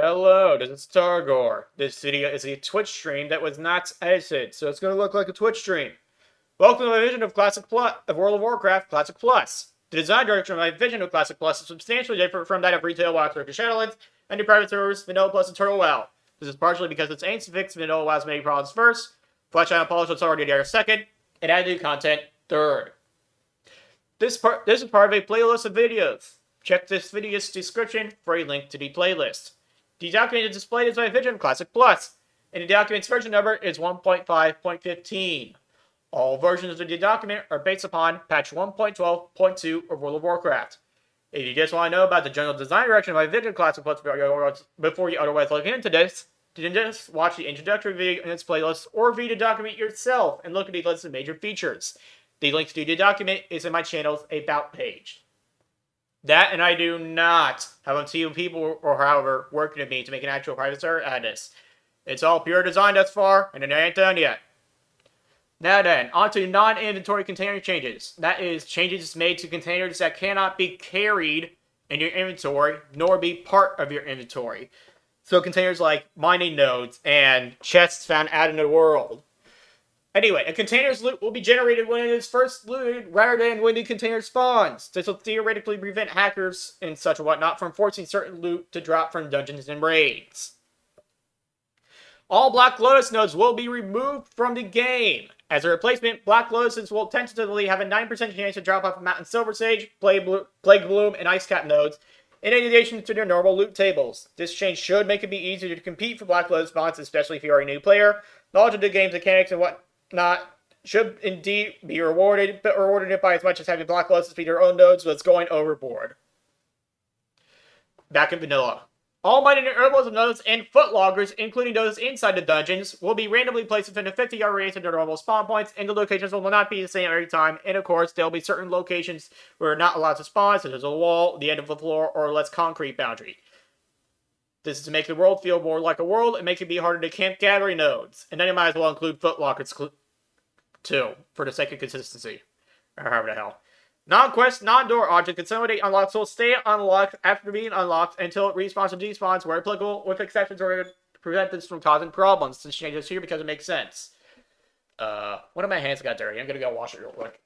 Hello, this is Targor. This video is a Twitch stream that was not edited, so it's going to look like a Twitch stream. Welcome to my vision of World of Warcraft Classic Plus. The design direction of my vision of Classic Plus is substantially different from that of Retail WoW to Shadowlands and the private servers Vanilla Plus and Turtle WoW. This is partially because its aims to fix Vanilla WoW's many problems first, flesh out and polish what's already there second, and add new content third. This is part of a playlist of videos. Check this video's description for a link to the playlist. The document is displayed as my vision of Classic Plus, and the document's version number is 1.5.15. All versions of the document are based upon patch 1.12.2 of World of Warcraft. If you just want to know about the general design direction of my vision of Classic Plus before you otherwise look into this, then just watch the introductory video in its playlist or read the document yourself and look at the list of major features. The link to the document is in my channel's About page. That, and I do not have a team of people or however working with me to make an actual private server out of this. It's all pure design thus far, and it ain't done yet. Now then, on to non-inventory container changes. That is, changes made to containers that cannot be carried in your inventory, nor be part of your inventory. So containers like mining nodes and chests found out in the world. Anyway, a container's loot will be generated when it is first looted rather than when the container spawns. This will theoretically prevent hackers and such and whatnot from forcing certain loot to drop from dungeons and raids. All Black Lotus nodes will be removed from the game. As a replacement, Black Lotuses will tentatively have a 9% chance to drop off of Mountain Silver Sage, Plague Bloom, and Ice Cap nodes, in addition to their normal loot tables. This change should make it be easier to compete for Black Lotus spawns, especially if you are a new player. Knowledge of the game's mechanics and whatnot should indeed be rewarded, but rewarded it by as much as having Black Lotus be their own nodes was going overboard. Back in vanilla. All mining and herbalism nodes and footloggers, including those inside the dungeons, will be randomly placed within a 50-yard radius of their normal spawn points, and the locations will not be the same every time, and of course, there will be certain locations where are not allowed to spawn, such as a wall, the end of the floor, or a less concrete boundary. This is to make the world feel more like a world and make it be harder to camp gathering nodes. And then you might as well include footlockers too, for the sake of consistency. Or however the hell. Non-quest, non-door object consolidate unlocks will stay unlocked after being unlocked until it respawns and despawns where applicable, with exceptions where to prevent this from causing problems. This change is here because it makes sense. One of my hands got dirty. I'm gonna go wash it real quick.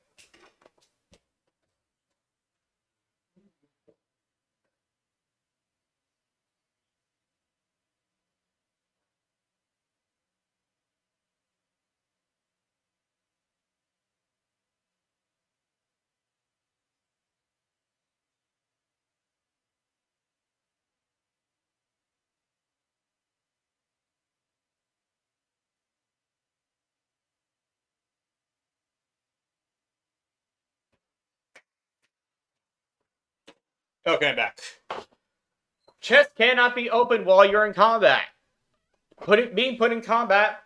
Okay, I'm back. Chests cannot be opened while you're in combat. Being put in combat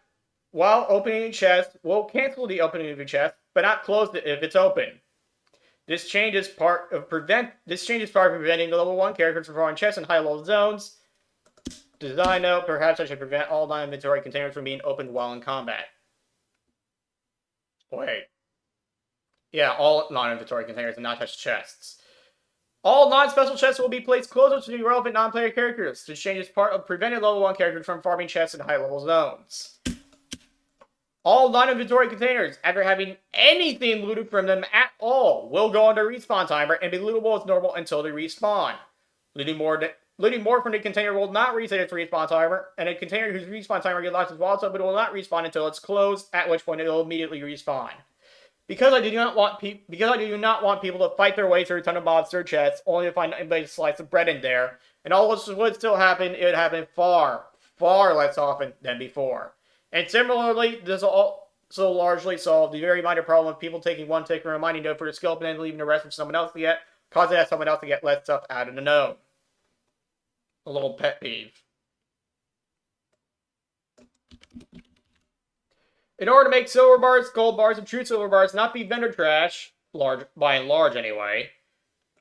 while opening a chest will cancel the opening of your chest, but not close it if it's open. This change is part of preventing the level 1 characters from throwing chests in high-level zones. Design note, perhaps I should prevent all non-inventory containers from being opened while in combat. Wait. Yeah, all non-inventory containers and not just chests. All non-special chests will be placed closer to the relevant non-player characters. This change is part of preventing level 1 characters from farming chests in high-level zones. All non-inventory containers, after having anything looted from them at all, will go on the respawn timer and be lootable as normal until they respawn. Looting more from the container will not reset its respawn timer, and a container whose respawn timer gets locked while it's open will not respawn until it's closed, at which point it will immediately respawn. Because I do not want people to fight their way through a ton of monster chests, only to find a slice of bread in there, and all this would still happen, it would happen far, far less often than before. And similarly, this will also largely solve the very minor problem of people taking one tick from a mining node for their skill and then leaving the rest for someone else to get, causing that someone else to get less stuff out of the node. A little pet peeve. In order to make silver bars, gold bars, and true silver bars not be vendor trash, by and large anyway,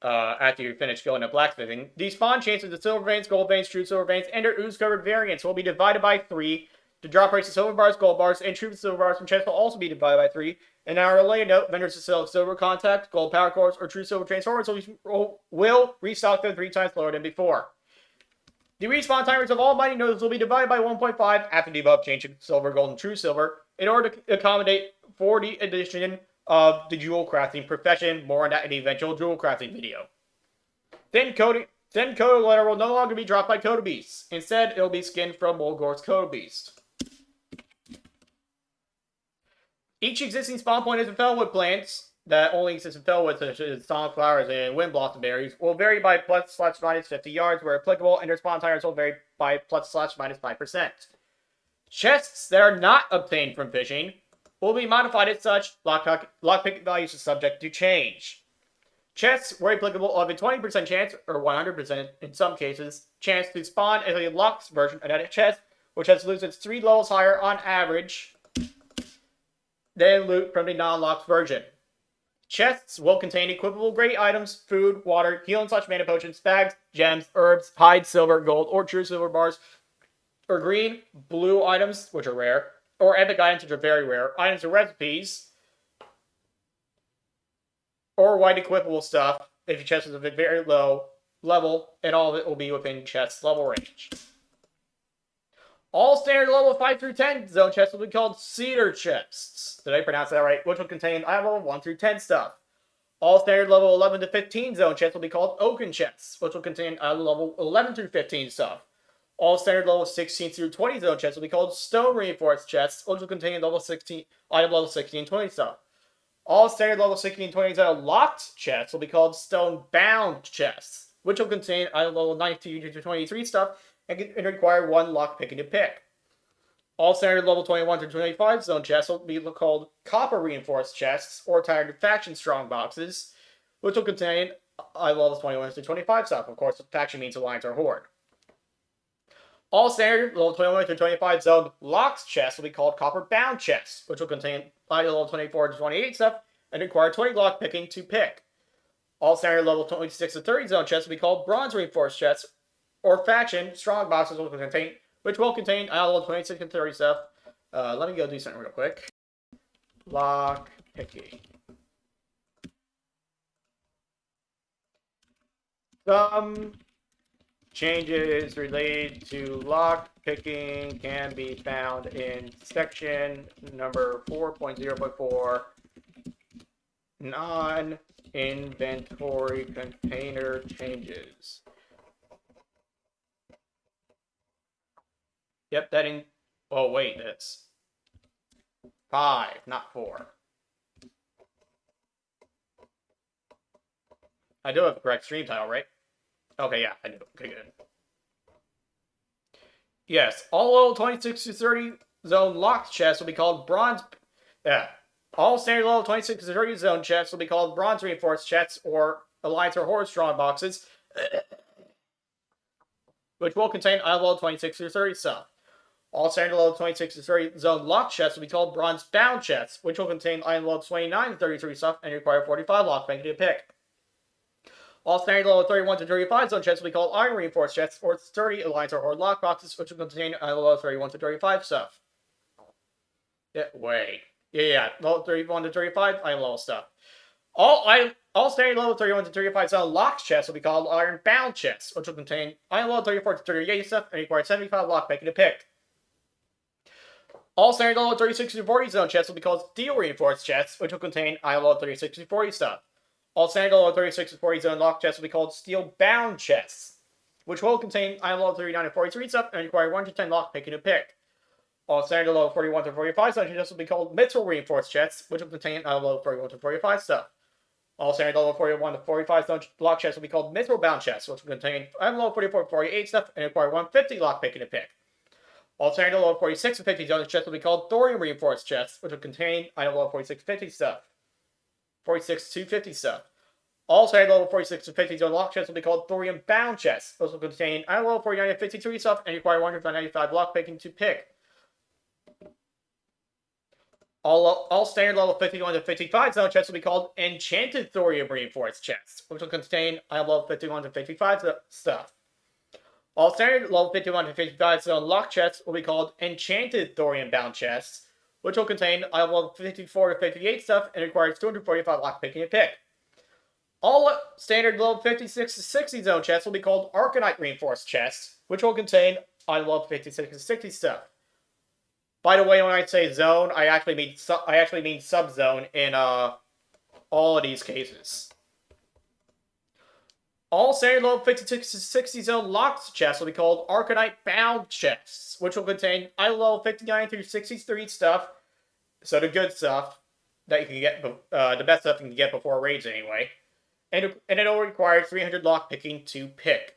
after you finish filling up blacksmithing, the spawn chances of silver veins, gold veins, true silver veins, and their ooze-covered variants will be divided by 3. The drop rates of silver bars, gold bars, and true silver bars from chests will also be divided by 3. And our related note, vendors that sell silver contact, gold power cores, or true silver transformers will restock them 3 times slower than before. The respawn timers of all mining nodes will be divided by 1.5 after the above change to silver, gold, and true silver in order to accommodate for the addition of the jewel crafting profession. More on that in the eventual jewel crafting video. Then Kodo letter will no longer be dropped by Kodo Beast. Instead, it will be skinned from Mulgor's Kodo Beast. Each existing spawn point is in Fellwood plants that only exist in Fellwood, such as Songflowers and Wind Blossom Berries, will vary by +/- 50 yards where applicable, and their spawn timers will vary by +/- 5%. Chests that are not obtained from fishing will be modified as such. Lockpick values are subject to change. Chests where applicable will have a 20% chance, or 100% in some cases, chance to spawn as a locked version of that chest, which has loot that's 3 levels higher on average than loot from the non-locked version. Chests will contain equipable grade items, food, water, healing/mana potions, bags, gems, herbs, hide, silver, gold, or true silver bars, or green, blue items, which are rare, or epic items, which are very rare, items or recipes, or white equipable stuff if your chest is a very low level, and all of it will be within chest level range. All standard level 5 through 10 zone chests will be called cedar chests. Did I pronounce that right? Which will contain level 1 through 10 stuff. All standard level 11 to 15 zone chests will be called oaken chests, which will contain level 11 through 15 stuff. All standard level 16 through 20 zone chests will be called stone reinforced chests, which will contain level 16 level 16 and 20 stuff. All standard level 16 and 20 zone locked chests will be called stone bound chests, which will contain level 19 to 23 stuff and require 1 lock picking to pick. All standard level 21 to 25 zone chests will be called copper reinforced chests or tired faction strong boxes, which will contain levels 21 to 25 stuff. Of course, faction means alliance or horde. All standard level 21 to 25 zone locked chests will be called copper bound chests, which will contain level 24 to 28 stuff and require 20 lock picking to pick. All standard level 26 to 30 zone chests will be called bronze reinforced chests or faction strong boxes, which will contain level 26 and 30 stuff. Let me go do something real quick. Lock picking. Some changes related to lock picking can be found in section number 4.0.4, non-inventory container changes. Yep, oh wait, that's 5, not 4. I do have the correct stream title, right? Okay, yeah, I do. Okay, good. Yes, all level 26 to 30 zone locked chests will be called bronze. All standard level 26 to 30 zone chests will be called bronze reinforced chests or alliance or horde strong boxes, which will contain level 26 to 30 stuff. All standard level 26 to 30 zone locked chests will be called bronze bound chests, which will contain iron level 29 to 33 stuff and require 45 lock picking to pick. All standard level 31 to 35 zone chests will be called iron reinforced chests or sturdy alliance or horde lock boxes, which will contain level 31 to 35 stuff. Level 31 to 35 iron level stuff. All standard level 31 to 35 zone locked chests will be called iron bound chests, which will contain iron level 34 to 38 stuff and require 75 lock picking to pick. All standard level 36 to 40 zone chests will be called steel reinforced chests, which will contain iron level 36 to 40 stuff. All standard level 36 to 40 zone locked chests will be called steel bound chests, which will contain iron level 39 to 43 stuff and require 1 to 10 lock picking to pick. All standard level 41 to 45 zone chests will be called mithril reinforced chests, which will contain iron level 41 to 45 stuff. All standard level 41 to 45 zone lock chests will be called mithril bound chests, which will contain iron level 44 to 48 stuff and require 150 lock picking to pick. All standard level 46 to 50 zone chests will be called thorium reinforced chests, which will contain item level 46 to 50 stuff. 46 to 50 stuff. All standard level 46 to 50 zone lock chests will be called thorium bound chests, which will contain item level 49 to 53 stuff and require 195 lock picking to pick. All standard level 51 to 55 zone chests will be called enchanted thorium reinforced chests, which will contain item level 51 to 55 stuff. All standard level 51 to 55 zone lock chests will be called enchanted thorium bound chests, which will contain item level 54 to 58 stuff and requires 245 lock picking to pick. All standard level 56 to 60 zone chests will be called arcanite reinforced chests, which will contain unleveled 56 and 60 stuff. By the way, when I say zone, I actually mean subzone in all of these cases. All standard level 56 to 60 zone locked chests will be called Arcanite bound chests, which will contain item level 59 through 63 stuff, so the good stuff that you can get, the best stuff you can get before raids anyway, and it'll require 300 lockpicking to pick.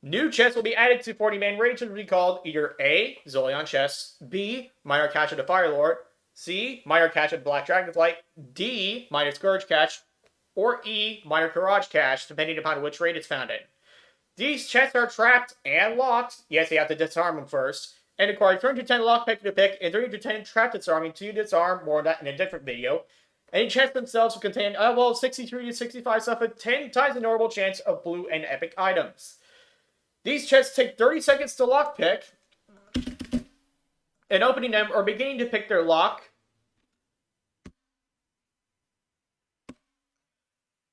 New chests will be added to 40-man raids, which will be called either A, Zolion chests, B, Minor Cache of the Fire Lord, C, Minor Cache of Black Dragonflight, D, Minor Scourge Cache, or E, Minor Courage Cache, depending upon which raid it's found in. These chests are trapped and locked. Yes, you have to disarm them first, and require 310 lockpick to pick and 310 trap disarming to disarm. More of that in a different video. Any chests themselves will contain well 63 to 65 stuff with 10 times the normal chance of blue and epic items. These chests take 30 seconds to lockpick, and opening them or beginning to pick their lock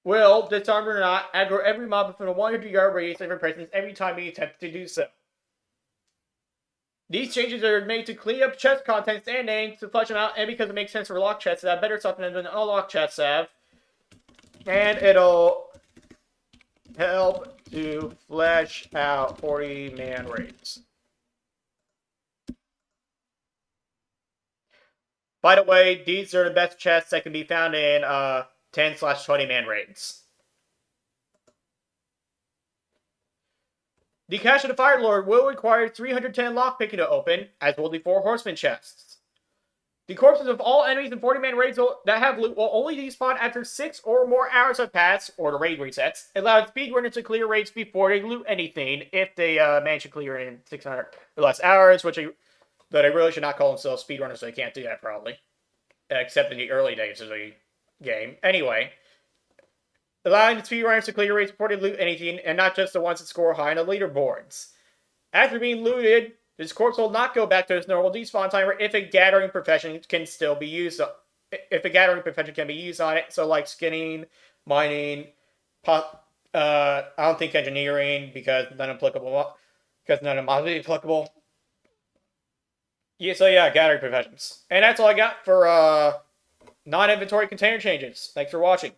will, disarmed or not, aggro every mob within a 100-yard radius of your presence every time you attempt to do so. These changes are made to clean up chest contents and names, to flush them out, and because it makes sense for locked chests to have better stuff than unlocked chests have. And it'll help to flesh out 40-man raids. By the way, these are the best chests that can be found in 10/20-man raids. The Cache of the Fire Lord will require 310 lockpicking to open, as will the 4 Horseman chests. The corpses of all enemies in 40-man raids that have loot will only despawn after 6 or more hours have passed, or the raid resets, allowing speedrunners to clear raids before they loot anything, if they manage to clear it in 600 or less hours, but I really should not call themselves speedrunners, so they can't do that, probably. Except in the early days of the game. Anyway, allowing the speedrunners to clear raids before they loot anything, and not just the ones that score high on the leaderboards. After being looted, this corpse will not go back to its normal despawn timer if a gathering profession can still be used. If a gathering profession can be used on it, so like skinning, mining, I don't think engineering because none applicable. Because none of them are applicable. Yeah, so yeah, gathering professions, and that's all I got for non-inventory container changes. Thanks for watching.